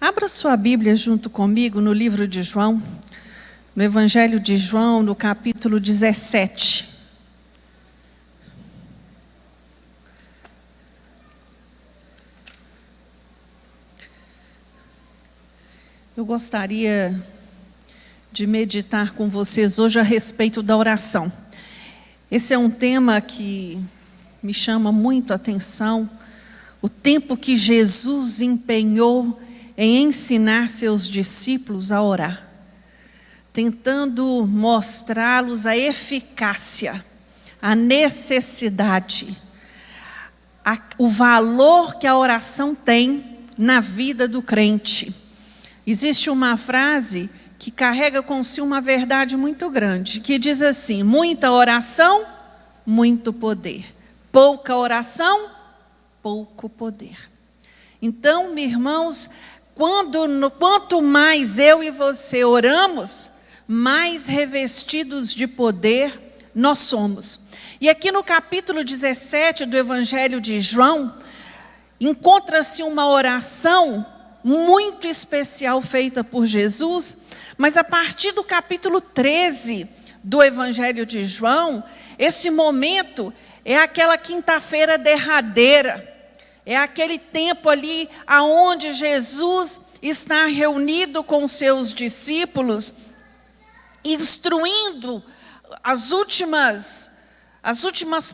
Abra sua Bíblia junto comigo no livro de João, no Evangelho de João, no capítulo 17. Eu gostaria de meditar com vocês hoje a respeito da oração. Esse é um tema que me chama muito a atenção, o tempo que Jesus empenhou em ensinar seus discípulos a orar, tentando mostrá-los a eficácia, a necessidade, o valor que a oração tem na vida do crente. Existe uma frase que carrega consigo uma verdade muito grande, que diz assim: muita oração, muito poder. Pouca oração, pouco poder. Então, meus irmãos, quanto mais eu e você oramos, mais revestidos de poder nós somos. E aqui no capítulo 17 do Evangelho de João, encontra-se uma oração muito especial feita por Jesus, mas a partir do capítulo 13 do Evangelho de João, esse momento é aquela quinta-feira derradeira, é aquele tempo ali aonde Jesus está reunido com seus discípulos, instruindo as últimas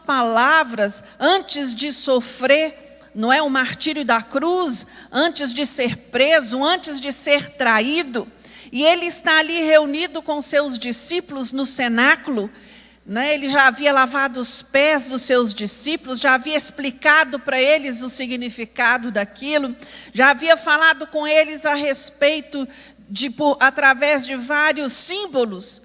palavras antes de sofrer, não é, o martírio da cruz, antes de ser preso, antes de ser traído. E ele está ali reunido com seus discípulos no cenáculo, né? Ele já havia lavado os pés dos seus discípulos, já havia explicado para eles o significado daquilo, já havia falado com eles a respeito, através de vários símbolos.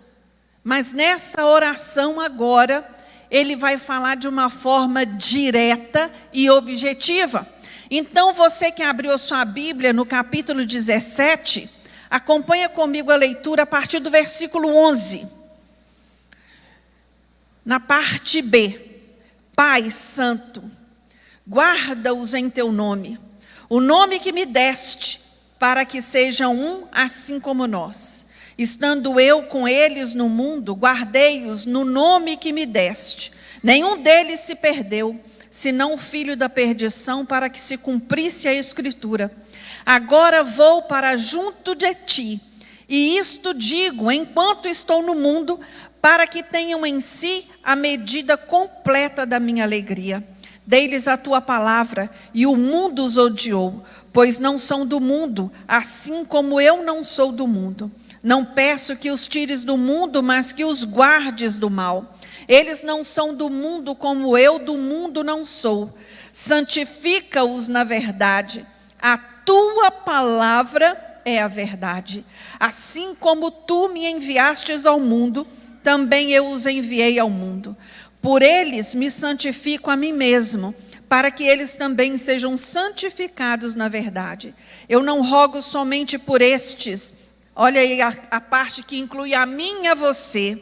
Mas nessa oração agora, ele vai falar de uma forma direta e objetiva. Então, você que abriu a sua Bíblia no capítulo 17, acompanha comigo a leitura a partir do versículo 11. Na parte B: Pai Santo, guarda-os em teu nome, o nome que me deste, para que sejam um assim como nós. Estando eu com eles no mundo, guardei-os no nome que me deste. Nenhum deles se perdeu, senão o filho da perdição, para que se cumprisse a Escritura. Agora vou para junto de ti, e isto digo enquanto estou no mundo, para que tenham em si a medida completa da minha alegria. Dei-lhes a tua palavra, e o mundo os odiou, pois não são do mundo, assim como eu não sou do mundo. Não peço que os tires do mundo, mas que os guardes do mal. Eles não são do mundo, como eu do mundo não sou. Santifica-os na verdade. A tua palavra é a verdade. Assim como tu me enviastes ao mundo, também eu os enviei ao mundo. Por eles me santifico a mim mesmo, para que eles também sejam santificados na verdade. Eu não rogo somente por estes, olha aí a parte que inclui a mim e a você,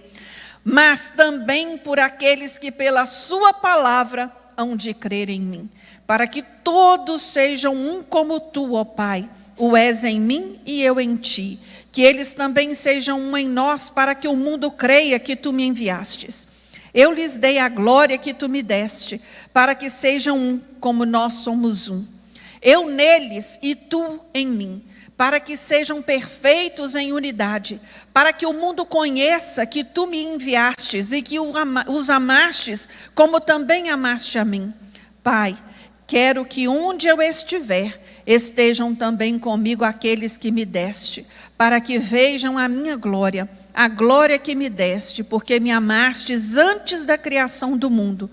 mas também por aqueles que pela sua palavra hão de crer em mim, para que todos sejam um como tu, ó Pai, o és em mim e eu em ti, que eles também sejam um em nós, para que o mundo creia que tu me enviastes. Eu lhes dei a glória que tu me deste, para que sejam um, como nós somos um. Eu neles e tu em mim, para que sejam perfeitos em unidade, para que o mundo conheça que tu me enviastes e que os amastes, como também amaste a mim. Pai, quero que onde eu estiver, estejam também comigo aqueles que me deste, para que vejam a minha glória, a glória que me deste, porque me amastes antes da criação do mundo.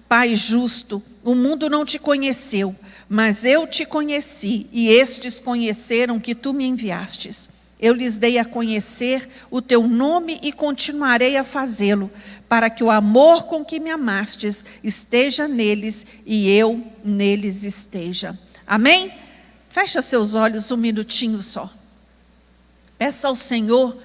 Pai justo, o mundo não te conheceu, mas eu te conheci, e estes conheceram que tu me enviastes. Eu lhes dei a conhecer o teu nome e continuarei a fazê-lo, para que o amor com que me amastes esteja neles e eu neles esteja. Amém? Fecha seus olhos um minutinho só. Peça ao Senhor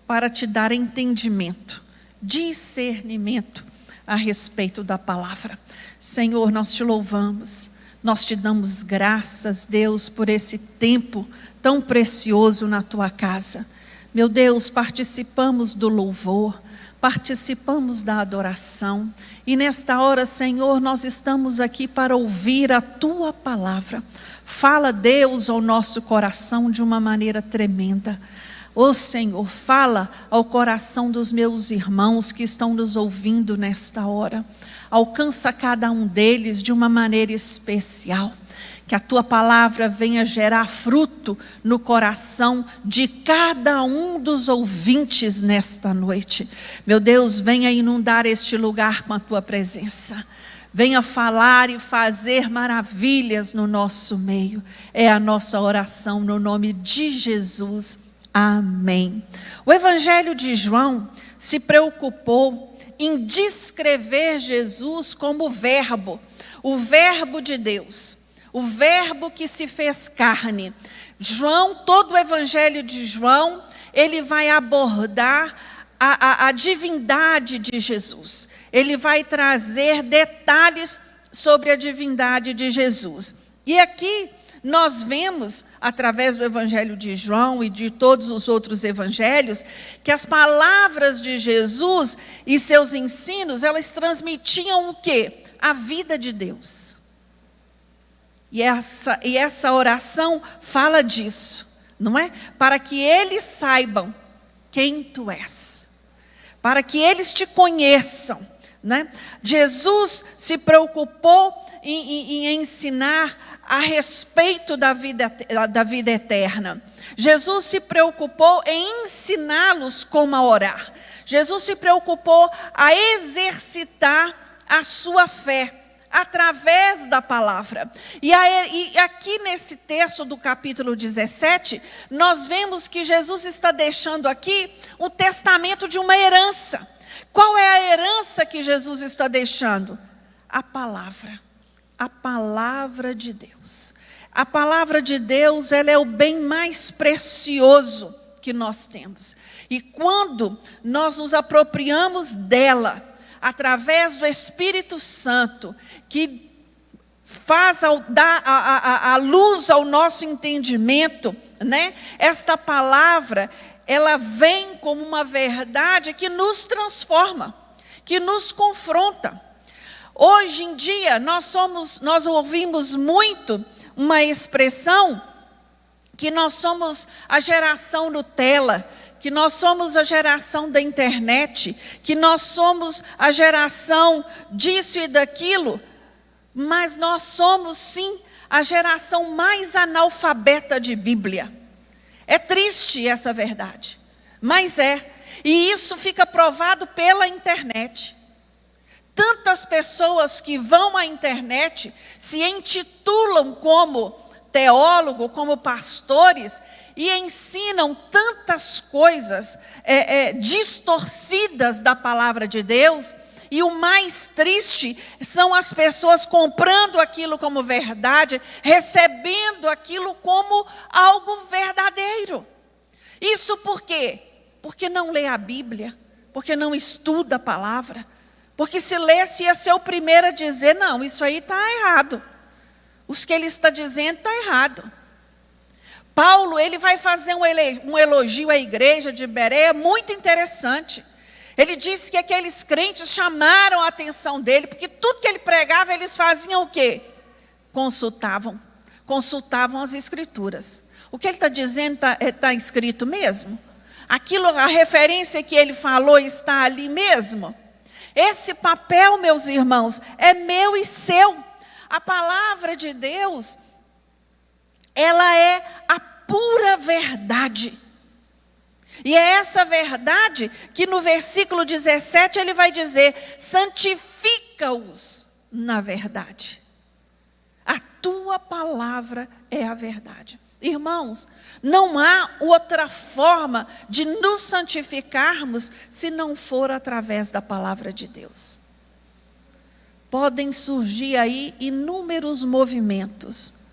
para te dar entendimento, discernimento a respeito da palavra. Senhor, nós te louvamos. Nós te damos graças, Deus, por esse tempo tão precioso na tua casa. Meu Deus, participamos do louvor, participamos da adoração. E nesta hora, Senhor, nós estamos aqui para ouvir a tua palavra. Fala, Deus, ao nosso coração de uma maneira tremenda. Ó Senhor, fala ao coração dos meus irmãos que estão nos ouvindo nesta hora. Alcança cada um deles de uma maneira especial. Que a tua palavra venha gerar fruto no coração de cada um dos ouvintes nesta noite. Meu Deus, venha inundar este lugar com a tua presença. Venha falar e fazer maravilhas no nosso meio. É a nossa oração no nome de Jesus. Amém. O Evangelho de João se preocupou em descrever Jesus como o verbo de Deus, o verbo que se fez carne. João, todo o Evangelho de João, ele vai abordar a divindade de Jesus. Ele vai trazer detalhes sobre a divindade de Jesus. E aqui nós vemos, através do Evangelho de João e de todos os outros evangelhos, que as palavras de Jesus e seus ensinos, elas transmitiam o quê? A vida de Deus. E essa oração fala disso, não é? Para que eles saibam quem tu és. Para que eles te conheçam, né? Jesus se preocupou em ensinar a respeito da vida eterna. Jesus se preocupou em ensiná-los como a orar. Jesus se preocupou a exercitar a sua fé através da palavra. E aqui nesse texto do capítulo 17, nós vemos que Jesus está deixando aqui um testamento de uma herança. Qual é a herança que Jesus está deixando? A palavra de Deus. A palavra de Deus, ela é o bem mais precioso que nós temos. E quando nós nos apropriamos dela, através do Espírito Santo, que faz dar a luz ao nosso entendimento, né? Esta palavra, ela vem como uma verdade que nos transforma, que nos confronta. Hoje em dia, nós ouvimos muito uma expressão que nós somos a geração Nutella, que nós somos a geração da internet, que nós somos a geração disso e daquilo, mas nós somos sim a geração mais analfabeta de Bíblia. É triste essa verdade, mas é. E isso fica provado pela internet. Tantas pessoas que vão à internet, se intitulam como teólogo, como pastores, e ensinam tantas coisas distorcidas da palavra de Deus. E o mais triste são as pessoas comprando aquilo como verdade, recebendo aquilo como algo verdadeiro. Isso por quê? Porque não lê a Bíblia, porque não estuda a palavra. Porque se lesse, ia ser o primeiro a dizer, não, isso aí está errado. Os que ele está dizendo está errado. Paulo, ele vai fazer um elogio à igreja de Bereia muito interessante. Ele disse que aqueles crentes chamaram a atenção dele, porque tudo que ele pregava, eles faziam o quê? Consultavam as escrituras. O que ele está dizendo está escrito mesmo? A referência que ele falou está ali mesmo? Esse papel, meus irmãos, é meu e seu. A palavra de Deus, ela é a pura verdade. E é essa verdade que no versículo 17 ele vai dizer: santifica-os na verdade. A tua palavra é a verdade. Irmãos, não há outra forma de nos santificarmos se não for através da palavra de Deus. Podem surgir aí inúmeros movimentos.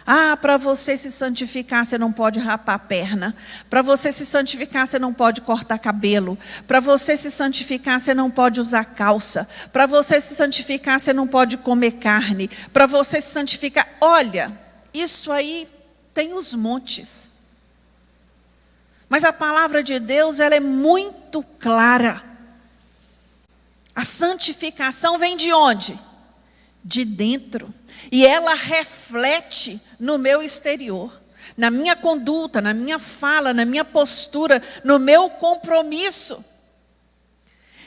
Ah, para você se santificar, você não pode rapar a perna. Para você se santificar, você não pode cortar cabelo. Para você se santificar, você não pode usar calça. Para você se santificar, você não pode comer carne. Para você se santificar, olha, isso aí tem os montes. Mas a palavra de Deus, ela é muito clara. A santificação vem de onde? De dentro. E ela reflete no meu exterior, na minha conduta, na minha fala, na minha postura, no meu compromisso.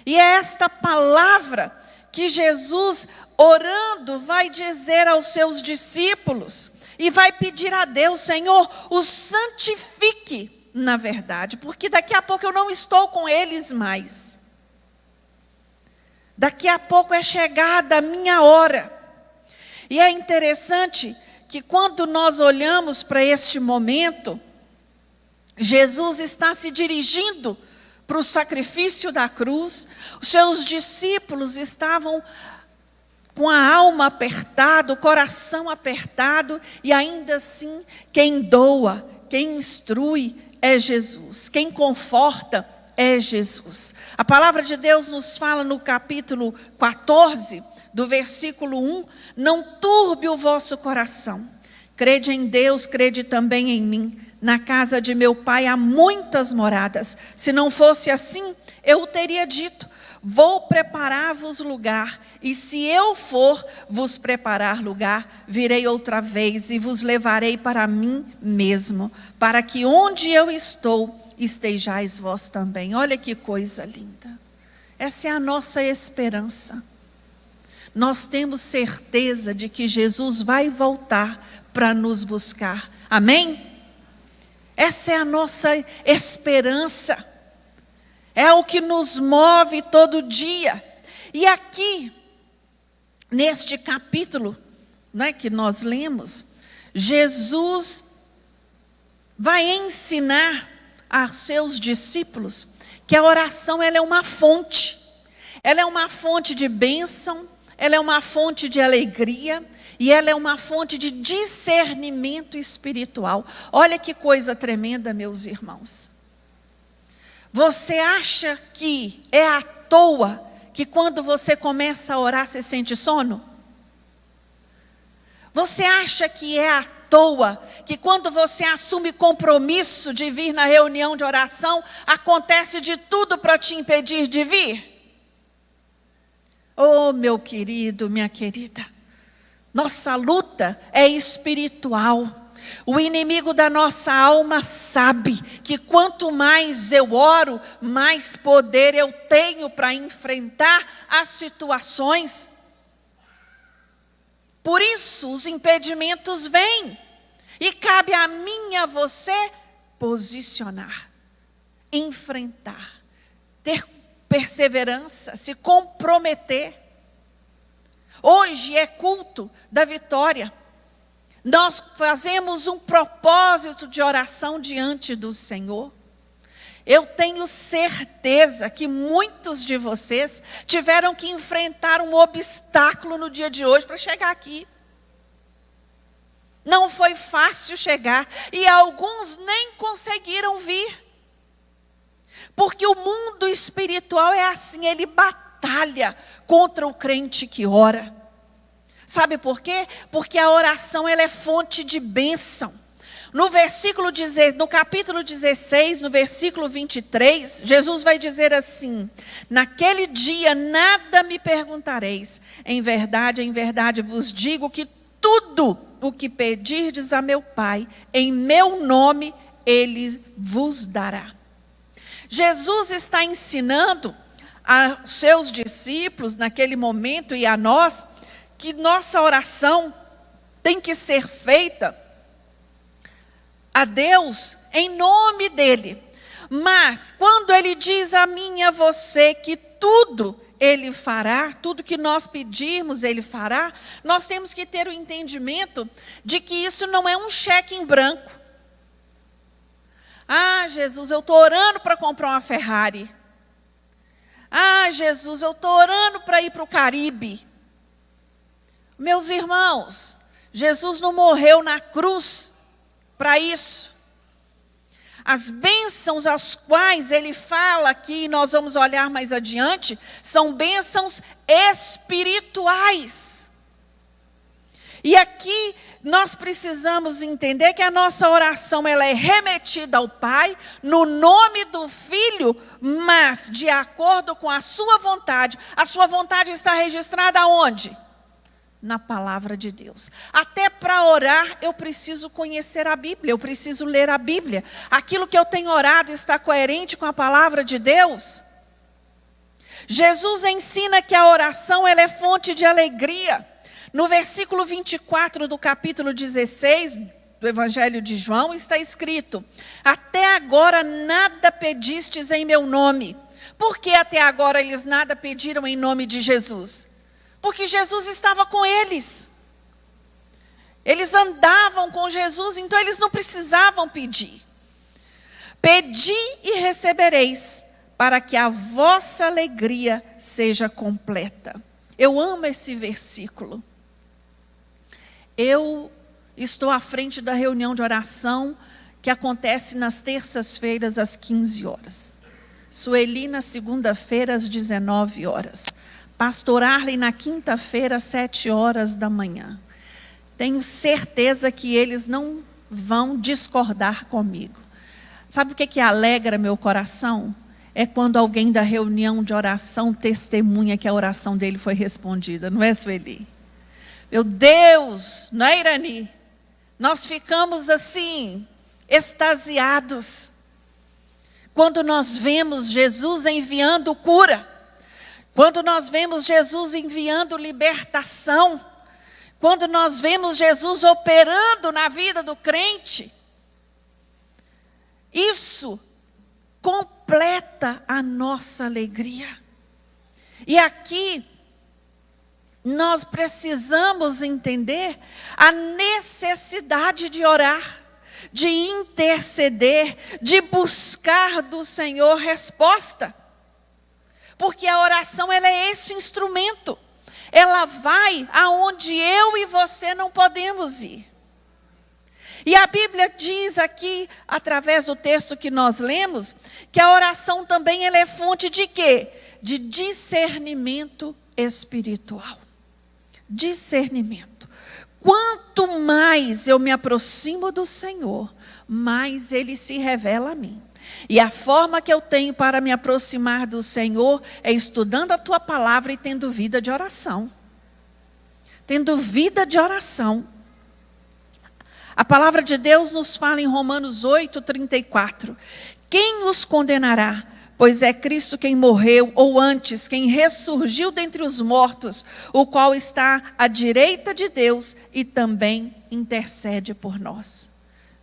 E é esta palavra que Jesus, orando, vai dizer aos seus discípulos e vai pedir a Deus: Senhor, os santifique na verdade, porque daqui a pouco eu não estou com eles mais. Daqui a pouco é chegada a minha hora. E é interessante que quando nós olhamos para este momento, Jesus está se dirigindo para o sacrifício da cruz. Os seus discípulos estavam com a alma apertada, o coração apertado, e ainda assim quem doa, quem instrui é Jesus, quem conforta é Jesus. A palavra de Deus nos fala no capítulo 14, do versículo 1, não turbe o vosso coração, crede em Deus, crede também em mim, na casa de meu pai há muitas moradas, se não fosse assim, eu o teria dito, vou preparar-vos lugar, e se eu for vos preparar lugar, virei outra vez e vos levarei para mim mesmo, para que onde eu estou, estejais vós também. Olha que coisa linda, essa é a nossa esperança. Nós temos certeza de que Jesus vai voltar para nos buscar. Amém? Essa é a nossa esperança. É o que nos move todo dia. E aqui, neste capítulo, né, que nós lemos, Jesus vai ensinar aos seus discípulos que a oração, ela é uma fonte. Ela é uma fonte de bênção. Ela é uma fonte de alegria e ela é uma fonte de discernimento espiritual. Olha que coisa tremenda, meus irmãos. Você acha que é à toa que quando você começa a orar você sente sono? Você acha que é à toa que quando você assume compromisso de vir na reunião de oração, acontece de tudo para te impedir de vir? Oh, meu querido, minha querida, nossa luta é espiritual. O inimigo da nossa alma sabe que quanto mais eu oro, mais poder eu tenho para enfrentar as situações. Por isso os impedimentos vêm e cabe a mim e a você posicionar, enfrentar, ter perseverança, se comprometer. Hoje é culto da vitória. Nós fazemos um propósito de oração diante do Senhor. Eu tenho certeza que muitos de vocês tiveram que enfrentar um obstáculo no dia de hoje para chegar aqui. Não foi fácil chegar e alguns nem conseguiram vir. Porque o mundo espiritual é assim, ele batalha contra o crente que ora. Sabe por quê? Porque a oração, ela é fonte de bênção. No capítulo 16, no versículo 23, Jesus vai dizer assim: naquele dia nada me perguntareis, em verdade vos digo que tudo o que pedirdes a meu Pai, em meu nome, Ele vos dará. Jesus está ensinando aos seus discípulos naquele momento e a nós que nossa oração tem que ser feita a Deus em nome dEle. Mas quando Ele diz a mim e a você que tudo Ele fará, tudo que nós pedirmos Ele fará, nós temos que ter o entendimento de que isso não é um cheque em branco. Ah, Jesus, eu estou orando para comprar uma Ferrari. Ah, Jesus, eu estou orando para ir para o Caribe. Meus irmãos, Jesus não morreu na cruz para isso. As bênçãos às quais ele fala aqui, nós vamos olhar mais adiante, são bênçãos espirituais. E aqui nós precisamos entender que a nossa oração ela é remetida ao Pai, no nome do Filho, mas de acordo com a sua vontade. A sua vontade está registrada onde? Na palavra de Deus. Até para orar eu preciso conhecer a Bíblia, eu preciso ler a Bíblia. Aquilo que eu tenho orado está coerente com a palavra de Deus? Jesus ensina que a oração ela é fonte de alegria. No versículo 24 do capítulo 16 do Evangelho de João está escrito: até agora nada pedistes em meu nome. Por que até agora eles nada pediram em nome de Jesus? Porque Jesus estava com eles. Eles andavam com Jesus, então eles não precisavam pedir. Pedi e recebereis, para que a vossa alegria seja completa. Eu amo esse versículo. Eu estou à frente da reunião de oração que acontece nas terças-feiras às 15 horas. Sueli na segunda-feira às 19 horas. Pastor Arley na quinta-feira às 7 horas da manhã. Tenho certeza que eles não vão discordar comigo. Sabe o que alegra meu coração? É quando alguém da reunião de oração testemunha que a oração dele foi respondida, não é, Sueli? Meu Deus, não é, Irani? Nós ficamos assim, extasiados, quando nós vemos Jesus enviando cura, quando nós vemos Jesus enviando libertação, quando nós vemos Jesus operando na vida do crente. Isso completa a nossa alegria. E aqui nós precisamos entender a necessidade de orar, de interceder, de buscar do Senhor resposta. Porque a oração ela é esse instrumento. Ela vai aonde eu e você não podemos ir. E a Bíblia diz aqui, através do texto que nós lemos, que a oração também ela é fonte de quê? De discernimento espiritual. Discernimento. Quanto mais eu me aproximo do Senhor, mais Ele se revela a mim. E a forma que eu tenho para me aproximar do Senhor é estudando a Tua palavra e tendo vida de oração. Tendo vida de oração. A palavra de Deus nos fala em Romanos 8:34. Quem os condenará? Pois é Cristo quem morreu, ou antes, quem ressurgiu dentre os mortos, o qual está à direita de Deus e também intercede por nós.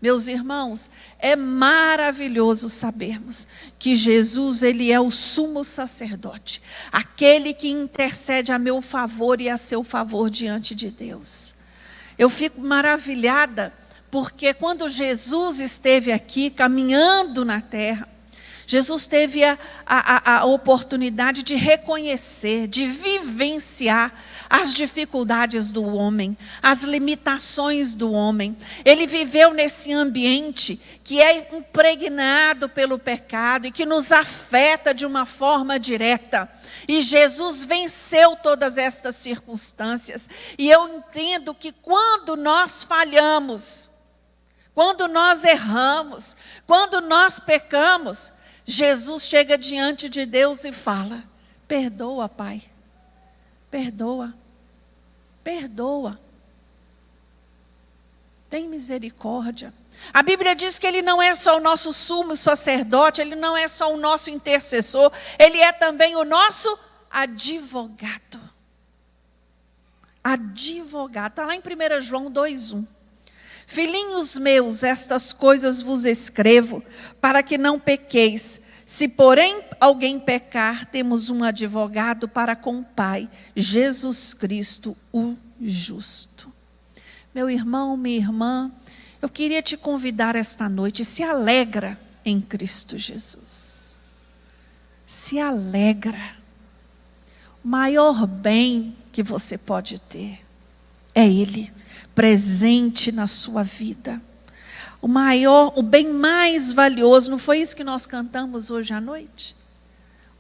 Meus irmãos, é maravilhoso sabermos que Jesus, Ele é o sumo sacerdote, aquele que intercede a meu favor e a seu favor diante de Deus. Eu fico maravilhada, porque quando Jesus esteve aqui, caminhando na terra, Jesus teve a oportunidade de reconhecer, de vivenciar as dificuldades do homem, as limitações do homem. Ele viveu nesse ambiente que é impregnado pelo pecado e que nos afeta de uma forma direta. E Jesus venceu todas estas circunstâncias. E eu entendo que quando nós falhamos, quando nós erramos, quando nós pecamos, Jesus chega diante de Deus e fala: perdoa, Pai, perdoa, perdoa, tem misericórdia. A Bíblia diz que Ele não é só o nosso sumo sacerdote, Ele não é só o nosso intercessor, Ele é também o nosso advogado. Advogado, está lá em 1 João 2:1. Filhinhos meus, estas coisas vos escrevo, para que não pequeis. Se porém alguém pecar, temos um advogado para com o Pai, Jesus Cristo, o justo. Meu irmão, minha irmã, eu queria te convidar esta noite, se alegra em Cristo Jesus. Se alegra. O maior bem que você pode ter é Ele. presente na sua vida. O bem mais valioso, não foi isso que nós cantamos hoje à noite?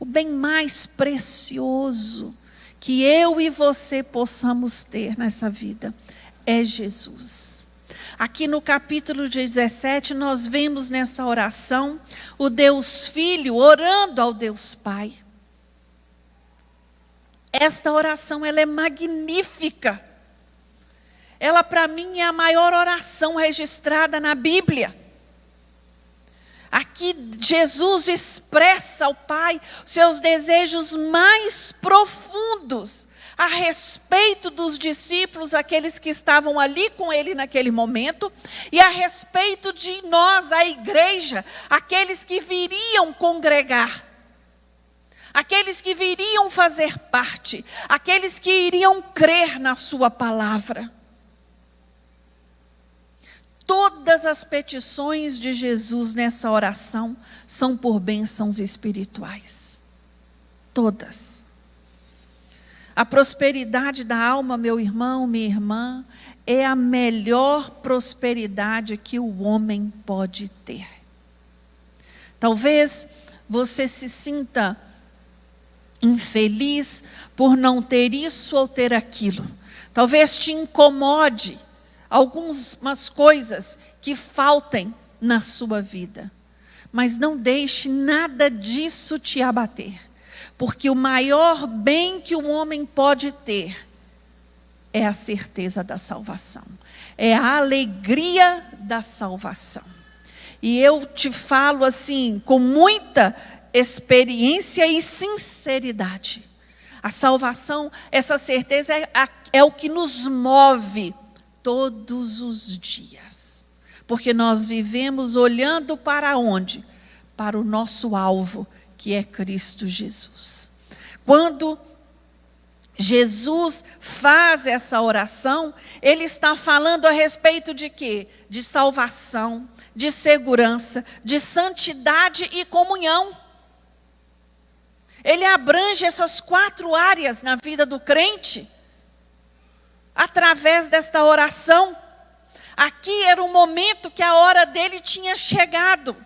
O bem mais precioso que eu e você possamos ter nessa vida é Jesus. Aqui no capítulo 17, nós vemos nessa oração o Deus Filho orando ao Deus Pai. Esta oração, ela é magnífica. Ela, para mim, é a maior oração registrada na Bíblia. Aqui, Jesus expressa ao Pai seus desejos mais profundos a respeito dos discípulos, aqueles que estavam ali com ele naquele momento, e a respeito de nós, a igreja, aqueles que viriam congregar, aqueles que viriam fazer parte, aqueles que iriam crer na sua palavra. Todas as petições de Jesus nessa oração são por bênçãos espirituais. Todas. A prosperidade da alma, meu irmão, minha irmã, é a melhor prosperidade que o homem pode ter. Talvez você se sinta infeliz por não ter isso ou ter aquilo. Talvez te incomode algumas coisas que faltem na sua vida. Mas não deixe nada disso te abater. Porque o maior bem que um homem pode ter é a certeza da salvação. É a alegria da salvação. E eu te falo assim, com muita experiência e sinceridade. A salvação, essa certeza é o que nos move todos os dias. Porque nós vivemos olhando para onde? Para o nosso alvo, que é Cristo Jesus. Quando Jesus faz essa oração, ele está falando a respeito de quê? De salvação, de segurança, de santidade e comunhão. Ele abrange essas 4 áreas na vida do crente, através desta oração. Aqui era o momento que a hora dele tinha chegado.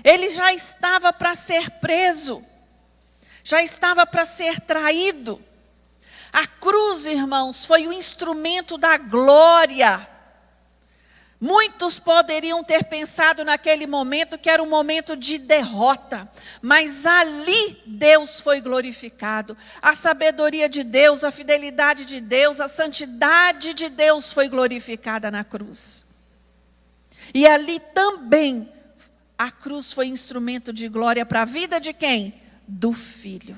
Ele já estava para ser preso, já estava para ser traído. A cruz, irmãos, foi o instrumento da glória. Muitos poderiam ter pensado naquele momento que era um momento de derrota, mas ali Deus foi glorificado. A sabedoria de Deus, a fidelidade de Deus, a santidade de Deus foi glorificada na cruz. E ali também a cruz foi instrumento de glória para a vida de quem? Do Filho.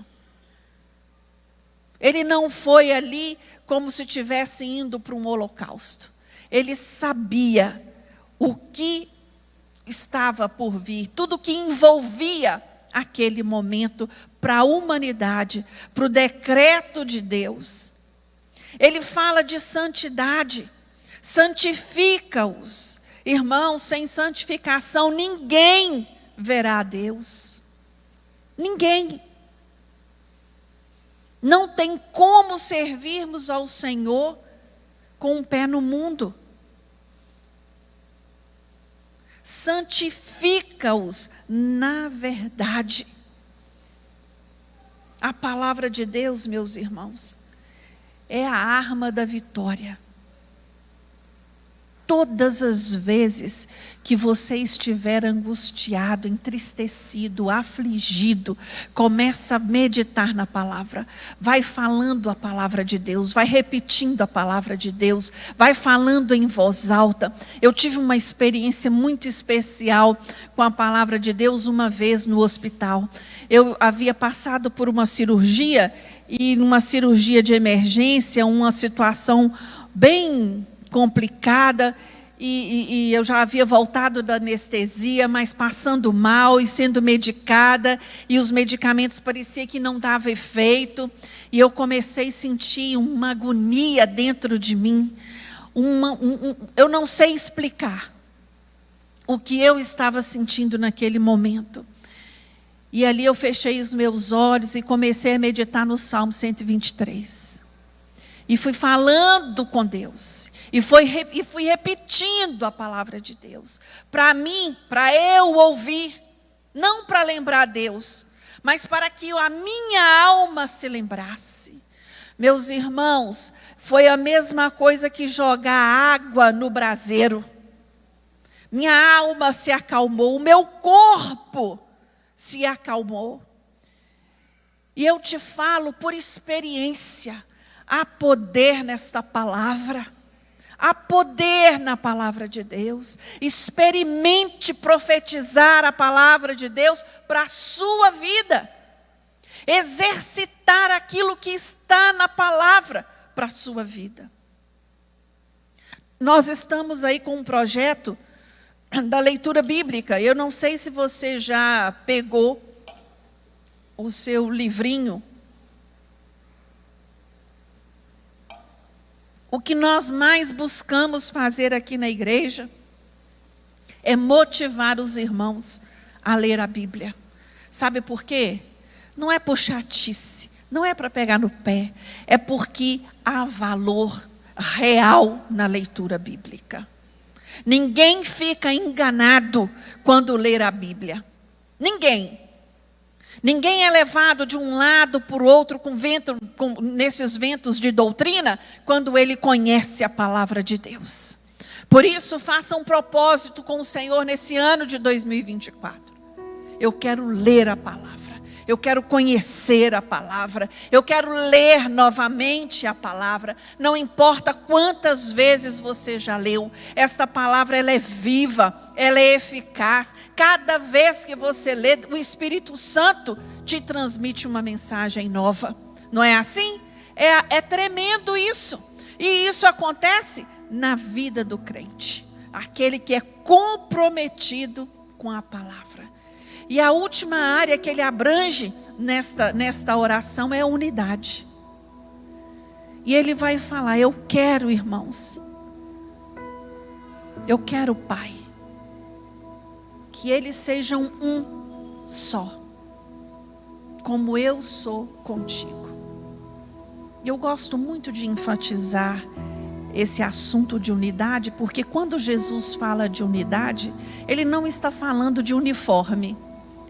Ele não foi ali como se estivesse indo para um holocausto. Ele sabia o que estava por vir, tudo que envolvia aquele momento para a humanidade, para o decreto de Deus. Ele fala de santidade, santifica-os. Irmãos, sem santificação ninguém verá a Deus. Ninguém. Não tem como servirmos ao Senhor com um pé no mundo. Santifica-os na verdade. A palavra de Deus, meus irmãos, é a arma da vitória. Todas as vezes que você estiver angustiado, entristecido, afligido, começa a meditar na palavra. Vai falando a palavra de Deus, vai repetindo a palavra de Deus, vai falando em voz alta. Eu tive uma experiência muito especial com a palavra de Deus uma vez no hospital. Eu havia passado por uma cirurgia, e numa cirurgia de emergência, uma situação bem complicada, e eu já havia voltado da anestesia, mas passando mal e sendo medicada, e os medicamentos parecia que não davam efeito, e eu comecei a sentir uma agonia dentro de mim, eu não sei explicar o que eu estava sentindo naquele momento. E ali eu fechei os meus olhos e comecei a meditar no Salmo 123. E fui falando com Deus. E fui repetindo a palavra de Deus. Para mim, para eu ouvir. Não para lembrar a Deus, mas para que a minha alma se lembrasse. Meus irmãos, foi a mesma coisa que jogar água no braseiro. Minha alma se acalmou, o meu corpo se acalmou. E eu te falo por experiência, há poder nesta palavra. Há poder na palavra de Deus. Experimente profetizar a palavra de Deus para a sua vida. Exercitar aquilo que está na palavra para a sua vida. Nós estamos aí com um projeto da leitura bíblica. Eu não sei se você já pegou o seu livrinho. O que nós mais buscamos fazer aqui na igreja é motivar os irmãos a ler a Bíblia. Sabe por quê? Não é por chatice, não é para pegar no pé, é porque há valor real na leitura bíblica. Ninguém fica enganado quando lê a Bíblia. Ninguém. Ninguém é levado de um lado para o outro nesses ventos de doutrina, quando ele conhece a palavra de Deus. Por isso, faça um propósito com o Senhor nesse ano de 2024. Eu quero ler a palavra. Eu quero conhecer a palavra. Eu quero ler novamente a palavra. Não importa quantas vezes você já leu. Esta palavra, ela é viva. Ela é eficaz. Cada vez que você lê, o Espírito Santo te transmite uma mensagem nova. Não é assim? É tremendo isso. E isso acontece na vida do crente. Aquele que é comprometido com a palavra. E a última área que ele abrange nesta oração é a unidade. E ele vai falar: eu quero, irmãos, eu quero, Pai, que eles sejam um só, como eu sou contigo. Eu gosto muito de enfatizar esse assunto de unidade, porque quando Jesus fala de unidade, ele não está falando de uniforme.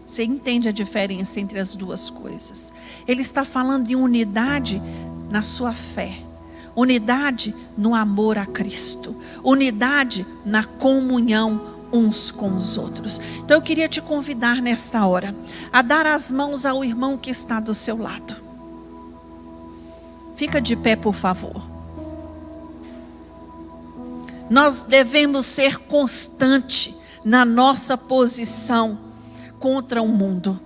Você entende a diferença entre as duas coisas? Ele está falando de unidade na sua fé, unidade no amor a Cristo, unidade na comunhão uns com os outros. Então eu queria te convidar nesta hora a dar as mãos ao irmão que está do seu lado. Fica de pé, por favor. Nós devemos ser constantes na nossa posição contra o mundo.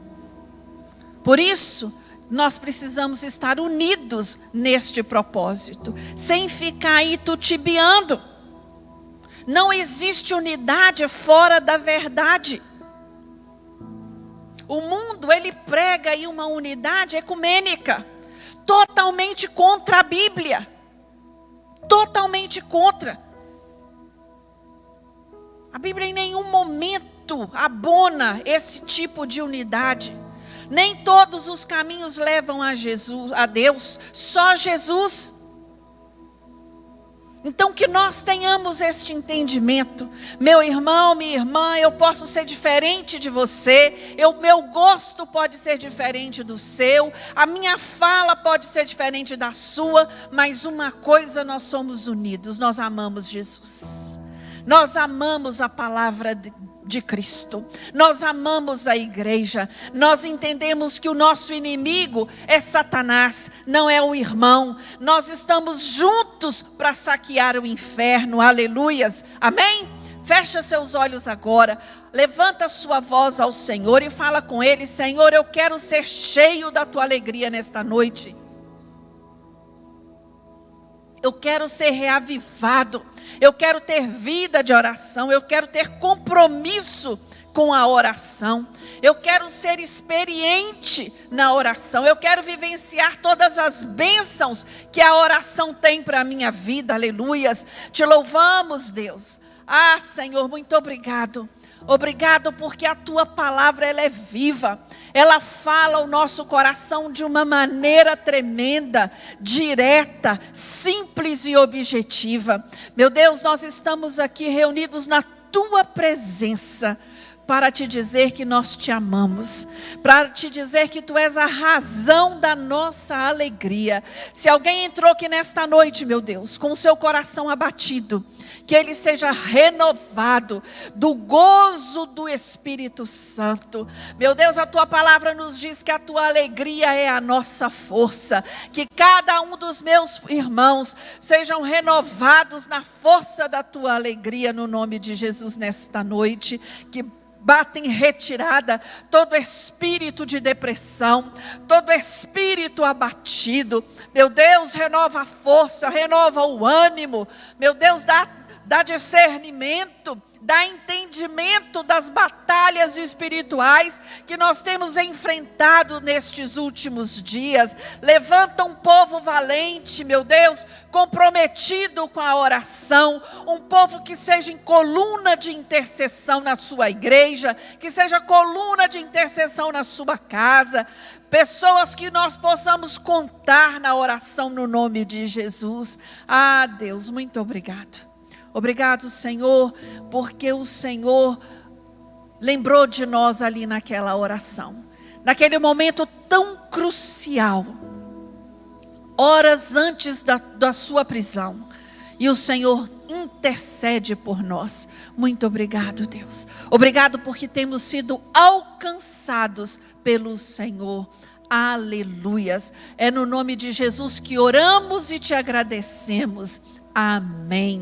Por isso, nós precisamos estar unidos neste propósito, sem ficar aí tutibiando. Não existe unidade fora da verdade. O mundo, ele prega aí uma unidade ecumênica, totalmente contra a Bíblia. Totalmente contra. A Bíblia em nenhum momento abona esse tipo de unidade. Nem todos os caminhos levam a Deus, só Jesus. Então que nós tenhamos este entendimento. Meu irmão, minha irmã, eu posso ser diferente de você, meu gosto pode ser diferente do seu, a minha fala pode ser diferente da sua, mas uma coisa nós somos unidos, nós amamos Jesus. Nós amamos a palavra de Cristo. Nós amamos a igreja. Nós entendemos que o nosso inimigo é Satanás, não é o irmão. Nós estamos juntos para saquear o inferno. Aleluias. Amém? Fecha seus olhos agora. Levanta sua voz ao Senhor e fala com Ele: Senhor, eu quero ser cheio da tua alegria nesta noite. Eu quero ser reavivado. Eu quero ter vida de oração. Eu quero ter compromisso com a oração. Eu quero ser experiente na oração. Eu quero vivenciar todas as bênçãos que a oração tem para a minha vida. Aleluias. Te louvamos, Deus. Ah, Senhor, muito obrigado. Obrigado porque a tua palavra ela é viva. ela fala o nosso coração de uma maneira tremenda, direta, simples e objetiva. Meu Deus, nós estamos aqui reunidos na tua presença, para te dizer que nós te amamos, para te dizer que tu és a razão da nossa alegria. Se alguém entrou aqui nesta noite, meu Deus, com o seu coração abatido, que ele seja renovado do gozo do Espírito Santo. Meu Deus, a tua palavra nos diz que a tua alegria é a nossa força. Que cada um dos meus irmãos sejam renovados na força da tua alegria, no nome de Jesus, nesta noite. Que bata em retirada todo espírito de depressão, todo espírito abatido. Meu Deus, renova a força, renova o ânimo. Meu Deus, dá discernimento, dá entendimento das batalhas espirituais que nós temos enfrentado nestes últimos dias. Levanta um povo valente, meu Deus, comprometido com a oração, um povo que seja em coluna de intercessão na sua igreja, que seja coluna de intercessão na sua casa, pessoas que nós possamos contar na oração no nome de Jesus. Ah, Deus, muito obrigado. Obrigado, Senhor, porque o Senhor lembrou de nós ali naquela oração, naquele momento tão crucial, horas antes da sua prisão, e o Senhor intercede por nós. Muito obrigado, Deus. Obrigado porque temos sido alcançados pelo Senhor. Aleluias. É no nome de Jesus que oramos e te agradecemos. Amém.